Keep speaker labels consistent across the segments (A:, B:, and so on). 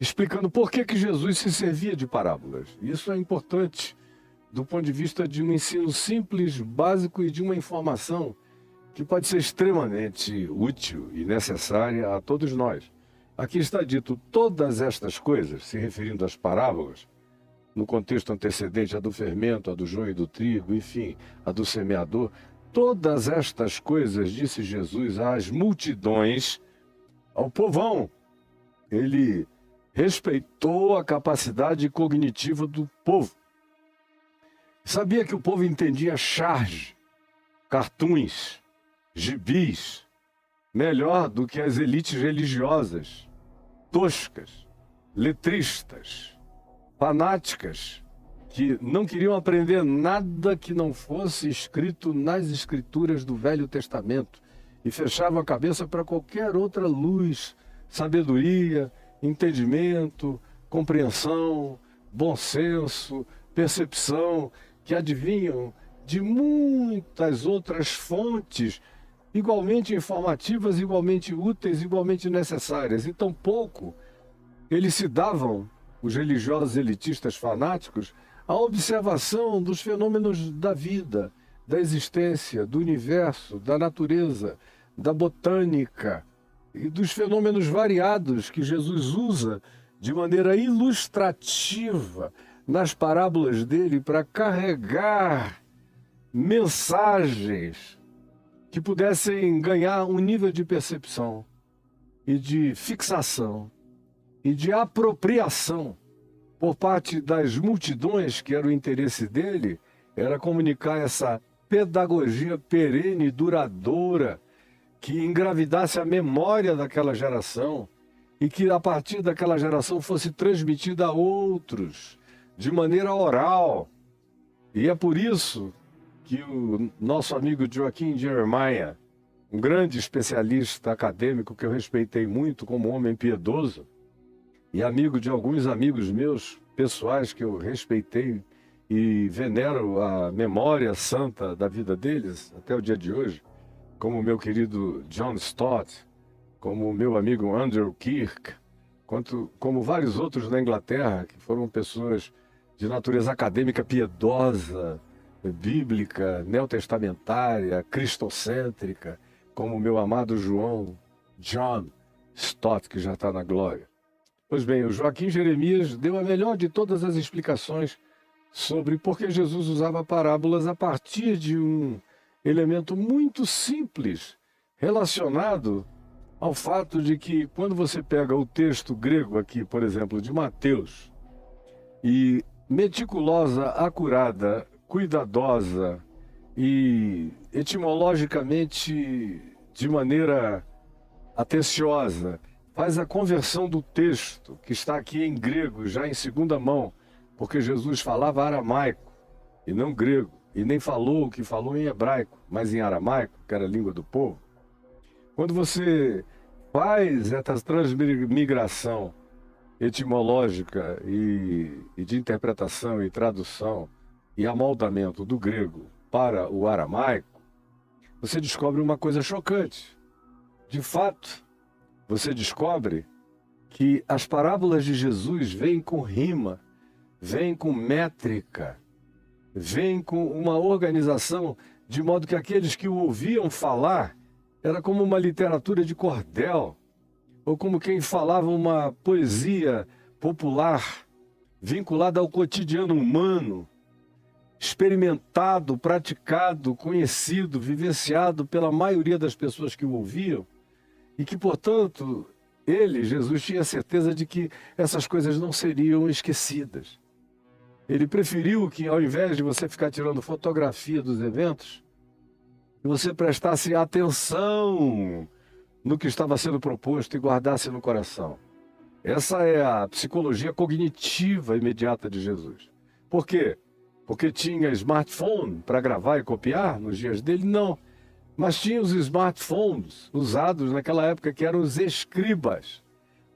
A: explicando por que que Jesus se servia de parábolas. Isso é importante do ponto de vista de um ensino simples, básico e de uma informação que pode ser extremamente útil e necessária a todos nós. Aqui está dito todas estas coisas, se referindo às parábolas, no contexto antecedente, a do fermento, a do joio e do trigo, enfim, a do semeador. Todas estas coisas, disse Jesus às multidões, ao povão. Ele respeitou a capacidade cognitiva do povo. Sabia que o povo entendia charge, cartoons, gibis, melhor do que as elites religiosas, toscas, letristas, fanáticas, que não queriam aprender nada que não fosse escrito nas escrituras do Velho Testamento e fechavam a cabeça para qualquer outra luz, sabedoria, entendimento, compreensão, bom senso, percepção, que adivinham de muitas outras fontes igualmente informativas, igualmente úteis, igualmente necessárias. E tampouco eles se davam, os religiosos elitistas fanáticos, a observação dos fenômenos da vida, da existência, do universo, da natureza, da botânica e dos fenômenos variados que Jesus usa de maneira ilustrativa nas parábolas dele para carregar mensagens que pudessem ganhar um nível de percepção e de fixação e de apropriação por parte das multidões, que era o interesse dele, era comunicar essa pedagogia perene e duradoura que engravidasse a memória daquela geração e que a partir daquela geração fosse transmitida a outros de maneira oral. E é por isso que o nosso amigo Joaquim Jeremiah, um grande especialista acadêmico que eu respeitei muito como homem piedoso e amigo de alguns amigos meus pessoais que eu respeitei e venero a memória santa da vida deles até o dia de hoje, como o meu querido John Stott, como o meu amigo Andrew Kirk, como vários outros na Inglaterra, que foram pessoas de natureza acadêmica piedosa, bíblica, neotestamentária, cristocêntrica, como o meu amado John Stott, que já está na glória. Pois bem, o Joaquim Jeremias deu a melhor de todas as explicações sobre por que Jesus usava parábolas a partir de um elemento muito simples, relacionado ao fato de que quando você pega o texto grego aqui, por exemplo, de Mateus, e meticulosa, acurada, cuidadosa e etimologicamente de maneira atenciosa, faz a conversão do texto, que está aqui em grego, já em segunda mão, porque Jesus falava aramaico e não grego, e nem falou o que falou em hebraico, mas em aramaico, que era a língua do povo. Quando você faz essa transmigração etimológica e de interpretação e tradução e amoldamento do grego para o aramaico, você descobre uma coisa chocante. De fato, você descobre que as parábolas de Jesus vêm com rima, vêm com métrica, vêm com uma organização, de modo que aqueles que o ouviam falar era como uma literatura de cordel, ou como quem falava uma poesia popular, vinculada ao cotidiano humano, experimentado, praticado, conhecido, vivenciado pela maioria das pessoas que o ouviam, e que, portanto, Jesus, tinha certeza de que essas coisas não seriam esquecidas. Ele preferiu que, ao invés de você ficar tirando fotografia dos eventos, você prestasse atenção no que estava sendo proposto e guardasse no coração. Essa é a psicologia cognitiva imediata de Jesus. Por quê? Porque tinha smartphone para gravar e copiar nos dias dele? Não. Mas tinha os smartphones usados naquela época, que eram os escribas,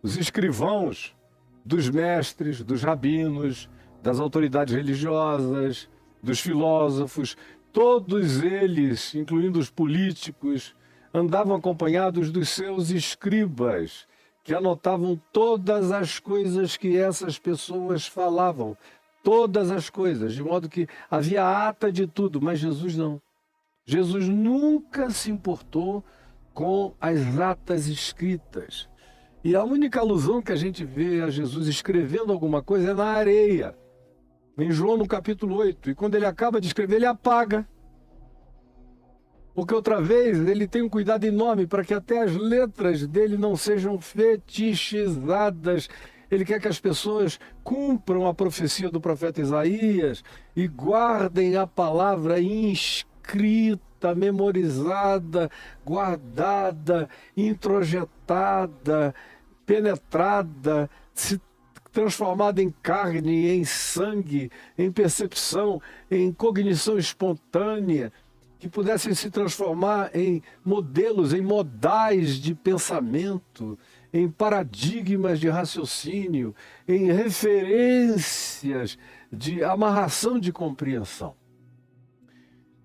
A: os escrivãos dos mestres, dos rabinos, das autoridades religiosas, dos filósofos. Todos eles, incluindo os políticos, andavam acompanhados dos seus escribas, que anotavam todas as coisas que essas pessoas falavam, todas as coisas, de modo que havia ata de tudo, mas Jesus não. Jesus nunca se importou com as atas escritas. E a única alusão que a gente vê a Jesus escrevendo alguma coisa é na areia, em João no capítulo 8. E quando ele acaba de escrever, ele apaga. Porque outra vez ele tem um cuidado enorme para que até as letras dele não sejam fetichizadas. Ele quer que as pessoas cumpram a profecia do profeta Isaías e guardem a palavra inscrita, memorizada, guardada, introjetada, penetrada, se transformada em carne, em sangue, em percepção, em cognição espontânea, que pudessem se transformar em modelos, em modais de pensamento, em paradigmas de raciocínio, em referências de amarração de compreensão.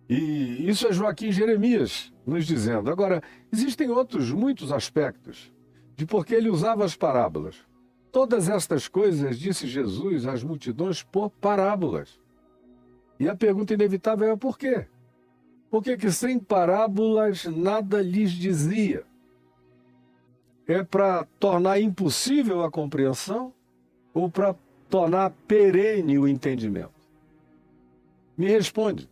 A: E isso é Joaquim Jeremias nos dizendo. Agora, existem outros muitos aspectos de por que ele usava as parábolas. Todas estas coisas disse Jesus às multidões por parábolas. E a pergunta inevitável é por quê? Por que sem parábolas nada lhes dizia? É para tornar impossível a compreensão ou para tornar perene o entendimento? Me responde.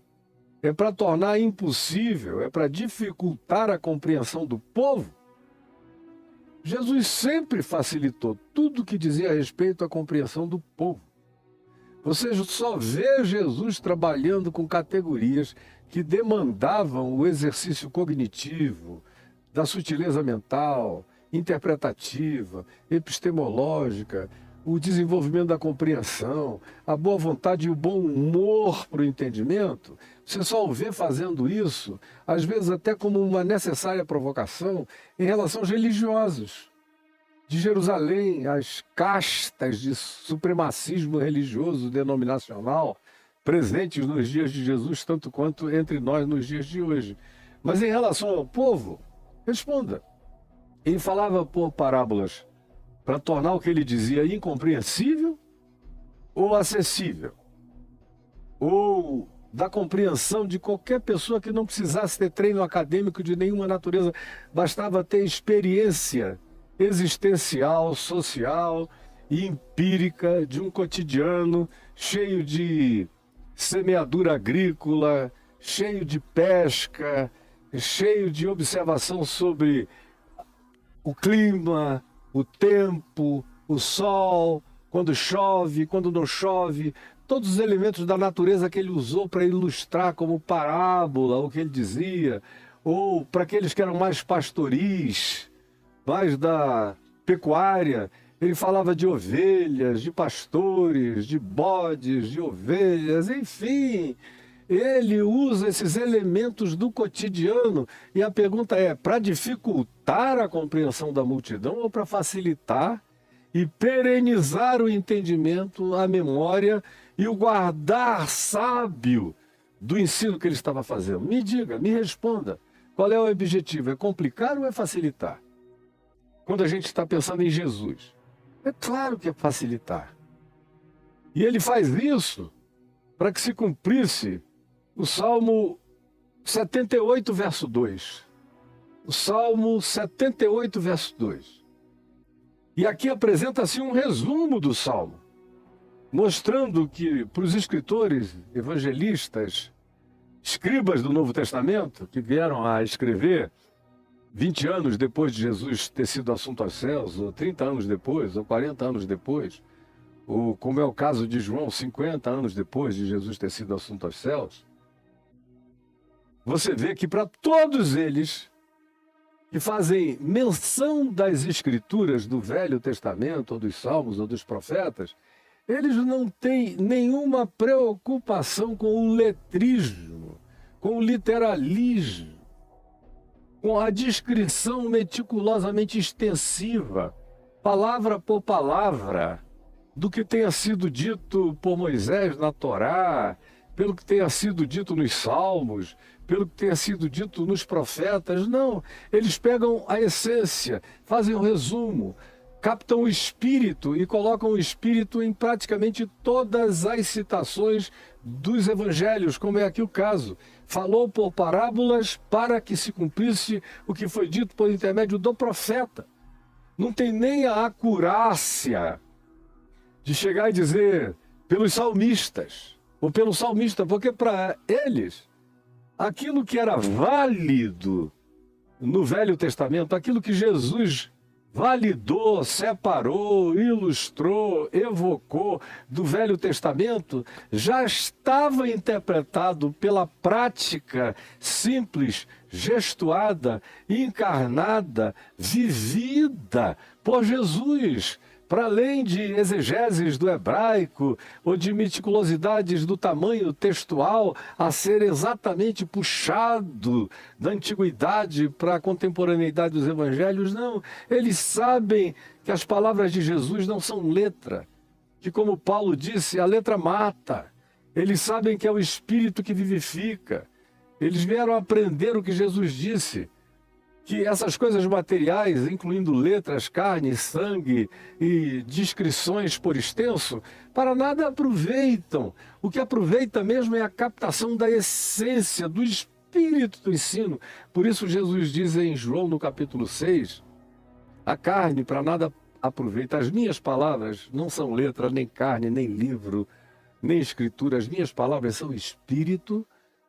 A: É para tornar impossível, é para dificultar a compreensão do povo? Jesus sempre facilitou tudo que dizia a respeito à compreensão do povo. Você só vê Jesus trabalhando com categorias que demandavam o exercício cognitivo, da sutileza mental, interpretativa, epistemológica, o desenvolvimento da compreensão, a boa vontade e o bom humor para o entendimento. Você só o vê fazendo isso, às vezes até como uma necessária provocação em relação aos religiosos. De Jerusalém, as castas de supremacismo religioso denominacional presentes nos dias de Jesus, tanto quanto entre nós nos dias de hoje. Mas em relação ao povo, responda. Ele falava por parábolas para tornar o que ele dizia incompreensível ou acessível? Ou da compreensão de qualquer pessoa que não precisasse ter treino acadêmico de nenhuma natureza, bastava ter experiência existencial, social e empírica de um cotidiano cheio de semeadura agrícola, cheio de pesca, cheio de observação sobre o clima, o tempo, o sol, quando chove, quando não chove, todos os elementos da natureza que ele usou para ilustrar como parábola o que ele dizia, ou para aqueles que eram mais pastoris, mais da pecuária, ele falava de ovelhas, de pastores, de bodes, de ovelhas, enfim. Ele usa esses elementos do cotidiano e a pergunta é, para dificultar a compreensão da multidão ou para facilitar e perenizar o entendimento, a memória e o guardar sábio do ensino que ele estava fazendo? Me diga, me responda, qual é o objetivo? É complicar ou é facilitar? Quando a gente está pensando em Jesus, é claro que é facilitar. E ele faz isso para que se cumprisse o Salmo 78, verso 2. O Salmo 78, verso 2. E aqui apresenta-se um resumo do Salmo, mostrando que para os escritores, evangelistas, escribas do Novo Testamento, que vieram a escrever 20 anos depois de Jesus ter sido assunto aos céus, ou 30 anos depois, ou 40 anos depois, ou como é o caso de João, 50 anos depois de Jesus ter sido assunto aos céus, você vê que para todos eles que fazem menção das escrituras do Velho Testamento, ou dos Salmos, ou dos profetas, eles não têm nenhuma preocupação com o letrismo, com o literalismo, com a descrição meticulosamente extensiva, palavra por palavra, do que tenha sido dito por Moisés na Torá, pelo que tenha sido dito nos Salmos, pelo que tenha sido dito nos profetas. Não, eles pegam a essência, fazem um resumo, captam o espírito e colocam o espírito em praticamente todas as citações dos evangelhos, como é aqui o caso. Falou por parábolas para que se cumprisse o que foi dito por intermédio do profeta. Não tem nem a acurácia de chegar e dizer pelos salmistas, ou pelo salmista, porque para eles, aquilo que era válido no Velho Testamento, aquilo que Jesus validou, separou, ilustrou, evocou do Velho Testamento, já estava interpretado pela prática simples, gestuada, encarnada, vivida por Jesus, para além de exegeses do hebraico ou de meticulosidades do tamanho textual a ser exatamente puxado da antiguidade para a contemporaneidade dos evangelhos, não. Eles sabem que as palavras de Jesus não são letra, que, como Paulo disse, a letra mata. Eles sabem que é o Espírito que vivifica. Eles vieram aprender o que Jesus disse, que essas coisas materiais, incluindo letras, carne, sangue e descrições por extenso, para nada aproveitam. O que aproveita mesmo é a captação da essência, do espírito do ensino. Por isso Jesus diz em João, no capítulo 6, a carne para nada aproveita. As minhas palavras não são letra, nem carne, nem livro, nem escritura. As minhas palavras são espírito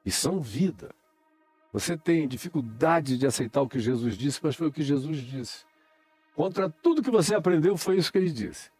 A: e são vida. Você tem dificuldade de aceitar o que Jesus disse, mas foi o que Jesus disse. Contra tudo que você aprendeu, foi isso que ele disse.